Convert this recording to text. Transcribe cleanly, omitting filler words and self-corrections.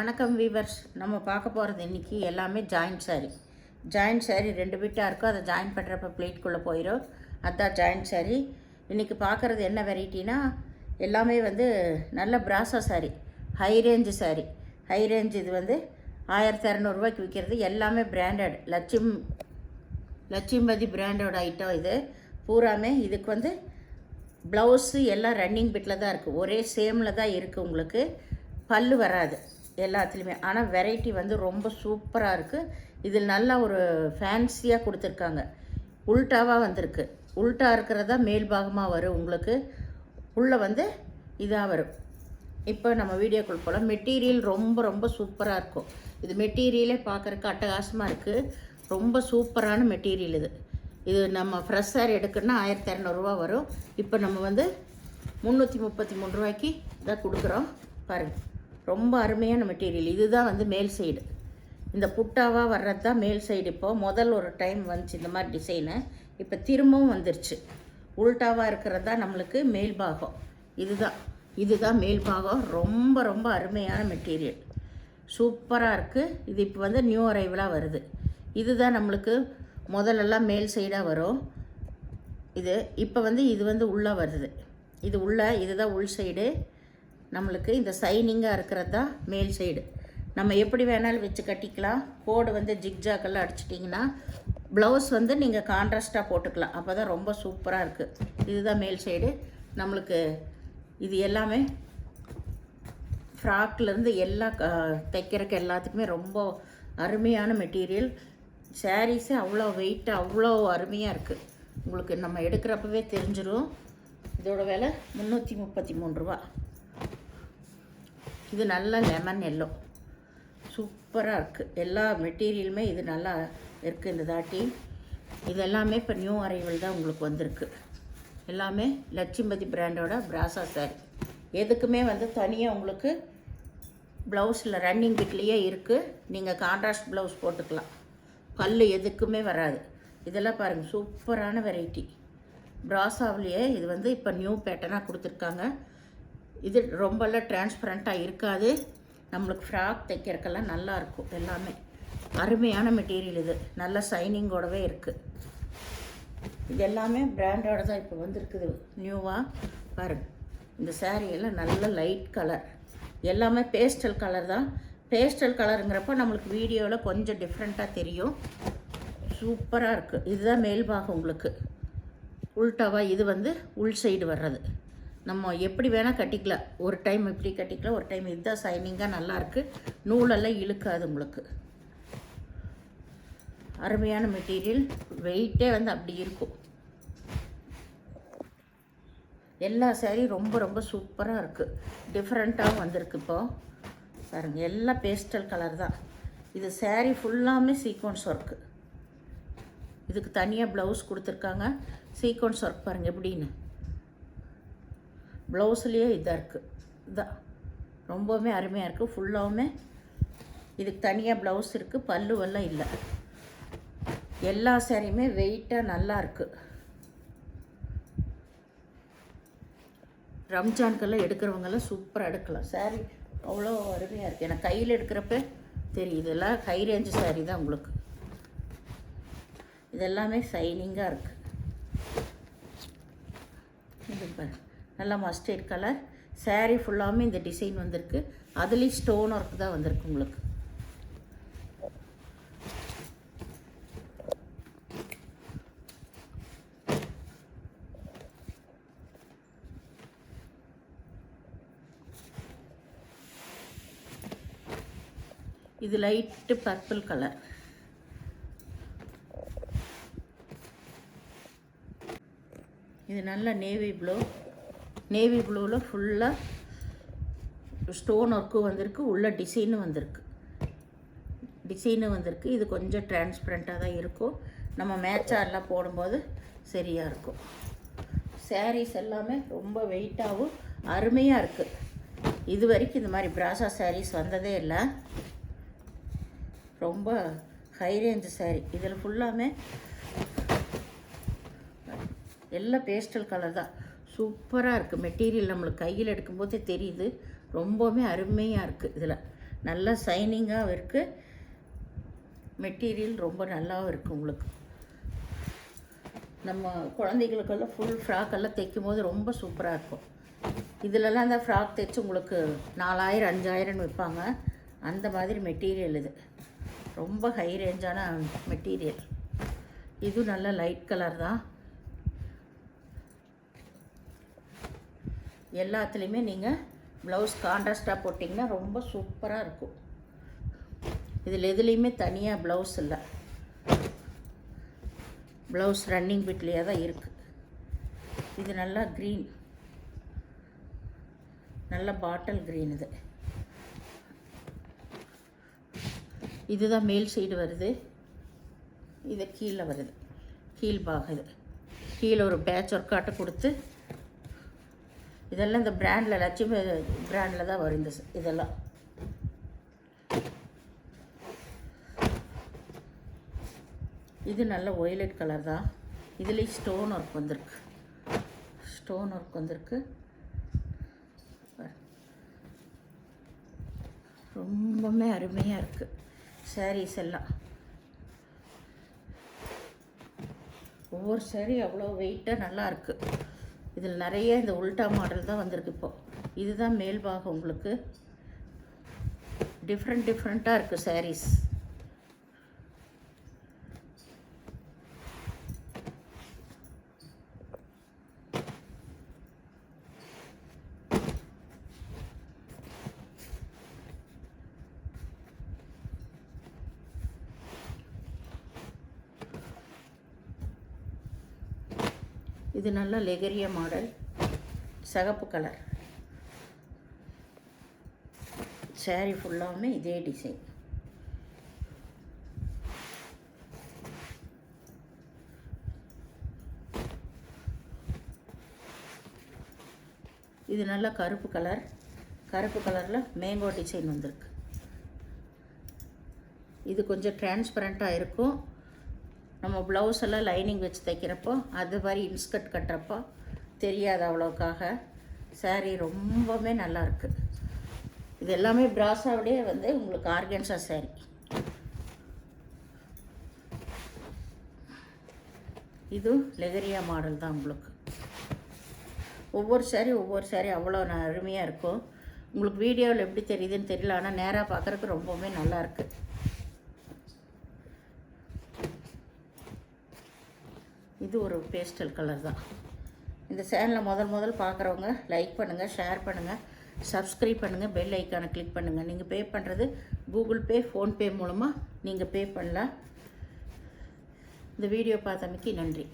வணக்கம் வீவர்ஸ். நம்ம பார்க்க போகிறது இன்றைக்கி எல்லாமே ஜாயிண்ட் சாரீ 2 பிட்டாக இருக்கும். அதை ஜாயின் பண்ணுறப்ப பிளேட்குள்ளே போயிடும். அதுதான் ஜாயிண்ட் சாரீ. இன்றைக்கி பார்க்குறது என்ன வெரைட்டினா, எல்லாமே நல்ல பிராசா சாரீ, ஹை ரேஞ்ச். இது 1200 ரூபாய்க்கு விற்கிறது. எல்லாமே பிராண்டட், லட்சுமதி பிராண்டோட ஐட்டம். இது பூராமே இதுக்கு ப்ளவுஸு எல்லாம் ரன்னிங் பிட்டில் தான் இருக்குது. ஒரே சேமில் தான் இருக்குது. உங்களுக்கு பல்லு வராது எல்லாத்துலேயுமே. ஆனால் வெரைட்டி ரொம்ப சூப்பராக இருக்குது. இதில் நல்லா ஒரு ஃபேன்சியாக கொடுத்துருக்காங்க. உல்ட்டாவாக வந்திருக்கு. உல்ட்டா இருக்கிறதா மேல் பாகமாக வரும். உங்களுக்கு உள்ளே இதாக வரும். இப்போ நம்ம வீடியோக்குள் போல் மெட்டீரியல் ரொம்ப சூப்பராக இருக்கும். இது மெட்டீரியலே பார்க்குறக்கு அட்டகாசமாக இருக்குது. ரொம்ப சூப்பரான மெட்டீரியல் இது நம்ம ஃப்ரெஷ் சாரி எடுக்கணுன்னா 1200 ரூபா வரும். இப்போ நம்ம 333 ரூபாய்க்கு இதான் கொடுக்குறோம். பாருங்கள், ரொம்ப அருமையான மெட்டீரியல். இதுதான் மேல் சைடு. இந்த புட்டாவாக வர்றது தான் மேல் சைடு. இப்போது முதல் ஒரு டைம் வந்துச்சு இந்த மாதிரி டிசைனு. இப்போ திரும்பவும் வந்துருச்சு. உல்ட்டாவாக இருக்கிறது தான் நம்மளுக்கு மேல் பாகம். இதுதான் மேல் பாகம். ரொம்ப அருமையான மெட்டீரியல், சூப்பராக இருக்குது. இது இப்போ நியூ அரைவலாக வருது. இதுதான் நம்மளுக்கு முதல்லலாம் மேல் சைடாக வரும். இது இப்போ இது உள்ளே வருது. இதுதான் உள் சைடு. நம்மளுக்கு இந்த சைனிங்காக இருக்கிறது தான் மேல் சைடு. நம்ம எப்படி வேணாலும் வச்சு கட்டிக்கலாம். கோடு ஜிக்ஜாக்கெல்லாம் அடிச்சிட்டிங்கன்னா ப்ளவுஸ் நீங்கள் கான்ட்ராஸ்ட்டாக போட்டுக்கலாம். அப்போ தான் ரொம்ப சூப்பராக இருக்குது. இதுதான் மேல் சைடு. நம்மளுக்கு இது எல்லாமே ஃப்ராக்லேருந்து எல்லாம் தைக்கிறக்கு எல்லாத்துக்குமே ரொம்ப அருமையான மெட்டீரியல். சாரீஸு அவ்வளோ வெயிட்டாக அவ்வளோ அருமையாக இருக்குது. உங்களுக்கு நம்ம எடுக்கிறப்பவே தெரிஞ்சிடும். இதோட விலை 333 ரூபா. இது நல்ல லெமன் எல்லோ, சூப்பராக இருக்குது. எல்லா மெட்டீரியலுமே இது நல்லா இருக்குது. இந்த தாட்டி இது எல்லாமே இப்போ நியூ அரைவல் தான் உங்களுக்கு வந்திருக்கு. எல்லாமே லட்சுமதி பிராண்டோட பிராசா சாரி. எதுக்குமே தனியாக உங்களுக்கு ப்ளவுஸில் ரன்னிங் பிட்லேயே இருக்குது. நீங்கள் கான்ட்ராஸ்ட் ப்ளவுஸ் போட்டுக்கலாம். பல்லு எதுக்குமே வராது. இதெல்லாம் பாருங்கள், சூப்பரான வெரைட்டி. பிராசாவிலேயே இது இப்போ நியூ பேட்டர்னாக கொடுத்துருக்காங்க. இது ரொம்பலாம் டிரான்ஸ்பரண்ட்டாக இருக்காது. நம்மளுக்கு ஃப்ராக் தைக்கிறதுக்கெல்லாம் நல்லாயிருக்கும். எல்லாமே அருமையான மெட்டீரியல். இது நல்ல சைனிங்கோடவே இருக்குது. இது எல்லாமே பிராண்டோட தான் இப்போ வந்திருக்குது நியூவாக. பாருங்கள், இந்த சாரியெல்லாம் நல்ல லைட் கலர். எல்லாமே பேஸ்டல் கலர் தான். பேஸ்டல் கலருங்கிறப்போ நம்மளுக்கு வீடியோவில் கொஞ்சம் டிஃப்ரெண்ட்டாக தெரியும். சூப்பராக இருக்குது. இதுதான் மேல் பாகம். உங்களுக்கு உல்ட்டாவா இது உள் சைடு வர்றது. நம்ம எப்படி வேணால் கட்டிக்கலாம். ஒரு டைம் இப்படி கட்டிக்கலாம், ஒரு டைம் இதுதான் சைனிங்காக நல்லாயிருக்கு. நூலெல்லாம் இழுக்காது. உங்களுக்கு அருமையான மெட்டீரியல். வெயிட்டே அப்படி இருக்கும். எல்லா சாரீ ரொம்ப சூப்பராக இருக்குது. டிஃப்ரெண்ட்டாகவும் வந்திருக்கு. இப்போது பாருங்கள், எல்லாம் பேஸ்டல் கலர் தான். இது சாரீ ஃபுல்லாமே சீக்வன்ஸ் ஒர்க்கு. இதுக்கு தனியாக ப்ளவுஸ் கொடுத்துருக்காங்க. சீக்வன்ஸ் ஒர்க் பாருங்கள் எப்படின்னு. ப்ளவுஸ்லேயே இதாக இருக்குது. இதான் ரொம்பவுமே அருமையாக இருக்குது. ஃபுல்லாகவுமே இதுக்கு தனியாக ப்ளவுஸ் இருக்குது. பல்லுவெல்லாம் இல்லை. எல்லா சாரியுமே வெயிட்டாக நல்லா இருக்குது. ரம்ஜானுக்கெல்லாம் எடுக்கிறவங்கெல்லாம் சூப்பராக எடுக்கலாம். சாரீ அவ்வளோ அருமையாக இருக்குது. எனக்கு கையில் எடுக்கிறப்ப தெரியுது. இதெல்லாம் ஹை ரேஞ்சு சாரீ தான் உங்களுக்கு. இதெல்லாமே சைனிங்காக இருக்குது. இது பாரு, நல்லா மஸ்டர்ட் கலர். சாரீ ஃபுல்லாமே இந்த டிசைன் வந்திருக்கு. அதுலேயும் ஸ்டோன் ஒர்க் தான் வந்திருக்கு உங்களுக்கு. இது லைட்டு பர்பிள் கலர். இது நல்ல நேவி ப்ளூவில் ஃபுல்லாக ஸ்டோன் ஒர்க்கு வந்திருக்கு. உள்ள டிசைனும் வந்திருக்கு. இது கொஞ்சம் டிரான்ஸ்பரண்ட்டாக தான் இருக்கும். நம்ம மேட்சாரெலாம் போடும்போது சரியாக இருக்கும். சாரீஸ் எல்லாமே ரொம்ப வெயிட்டாகவும் அருமையாக இருக்குது. இது வரைக்கும் இந்த மாதிரி பிராசா சாரீஸ் வந்ததே இல்லை. ரொம்ப ஹை ரேஞ்சு சாரீ. இதில் ஃபுல்லாமே எல்லாம் பேஸ்டல் கலர் தான். சூப்பராக இருக்குது மெட்டீரியல். நம்மளுக்கு கையில் எடுக்கும்போதே தெரியுது. ரொம்பவுமே அருமையாக இருக்குது. இதில் நல்லா சைனிங்காகவும் இருக்குது, மெட்டீரியல் ரொம்ப நல்லாவும் இருக்குது. உங்களுக்கு நம்ம குழந்தைகளுக்கெல்லாம் ஃபுல் ஃப்ராக்கெல்லாம் தைக்கும் போது ரொம்ப சூப்பராக இருக்கும். இதிலலாம் அந்த ஃப்ராக் தைச்சி உங்களுக்கு 4000 5000 விற்பாங்க. அந்த மாதிரி மெட்டீரியல் இது ரொம்ப ஹை ரேஞ்சான மெட்டீரியல். இது நல்ல லைட் கலர் தான். எல்லாத்துலேயுமே நீங்கள் ப்ளவுஸ் கான்ட்ராஸ்ட்டாக போட்டிங்கன்னா ரொம்ப சூப்பராக இருக்கும். இதில் எதுலேயுமே தனியாக ப்ளவுஸ் இல்லை, ப்ளவுஸ் ரன்னிங் பிட்லேயே தான் இருக்குது. இது நல்லா க்ரீன், நல்ல பாட்டில் க்ரீன். இதுதான் மேல் சைடு வருது, இது கீழே வருது, கீழ் பாகுது. கீழே ஒரு பேட்ச் ஒர்க்காட்டை கொடுத்து, இதெல்லாம் இந்த பிராண்டில் லட்சுமி பிராண்டில் தான் வரும். இதெல்லாம் இது நல்ல ஒய்லட் கலர் தான். இதுலேயும் ஸ்டோன் ஒர்க் வந்திருக்கு, ஸ்டோன் ஒர்க் வந்திருக்கு. ரொம்பவுமே அருமையாக இருக்குது சாரீஸ் எல்லாம். ஒவ்வொரு சாரீ அவ்வளோ வெயிட்டாக நல்லா இருக்குது. இதில் நிறைய இந்த உல்டா மாடல் தான் வந்திருக்கு இப்போது. இதுதான் மேல் பாகம். உங்களுக்கு டிஃப்ரெண்ட்டாக இருக்குது சாரீஸ். இது நல்ல லெகரியா மாடல், சிகப்பு கலர். சாரீ ஃபுல்லாகவுமே இதே டிசைன். இது நல்ல கருப்பு கலர், கருப்பு கலரில் மேங்கோ டிசைன் வந்திருக்கு. இது கொஞ்சம் டிரான்ஸ்பரண்ட்டாக இருக்கும். நம்ம ப்ளவுஸ் எல்லாம் லைனிங் வச்சு தைக்கிறப்போ அது மாதிரி இன்ஸ்கர்ட் கட்டுறப்போ தெரியாது அவ்வளோக்காக. சாரீ ரொம்பவே நல்லாயிருக்கு. இது எல்லாமே பிராஸாவிலே வந்து உங்களுக்கு ஆர்கன்ஸா சாரீ. இது லெகரியா மாடல் தான். உங்களுக்கு ஒவ்வொரு சாரீ அவ்வளோ அருமையாக இருக்கும். உங்களுக்கு வீடியோவில் எப்படி தெரியுதுன்னு தெரியல, ஆனால் நேராக பார்க்குறதுக்கு ரொம்பவுமே நல்லாயிருக்கு. இது ஒரு பேஸ்டல் கலர் தான். இந்த சேனலை முதல் பார்க்குறவங்க லைக் பண்ணுங்கள், ஷேர் பண்ணுங்கள், சப்ஸ்கிரைப் பண்ணுங்கள், பெல் ஐக்கானை கிளிக் பண்ணுங்கள். நீங்கள் பே பண்ணுறது கூகுள் பே, ஃபோன்பே மூலமாக நீங்கள் பே பண்ணலாம். இந்த வீடியோ பார்த்தமைக்கு நன்றி.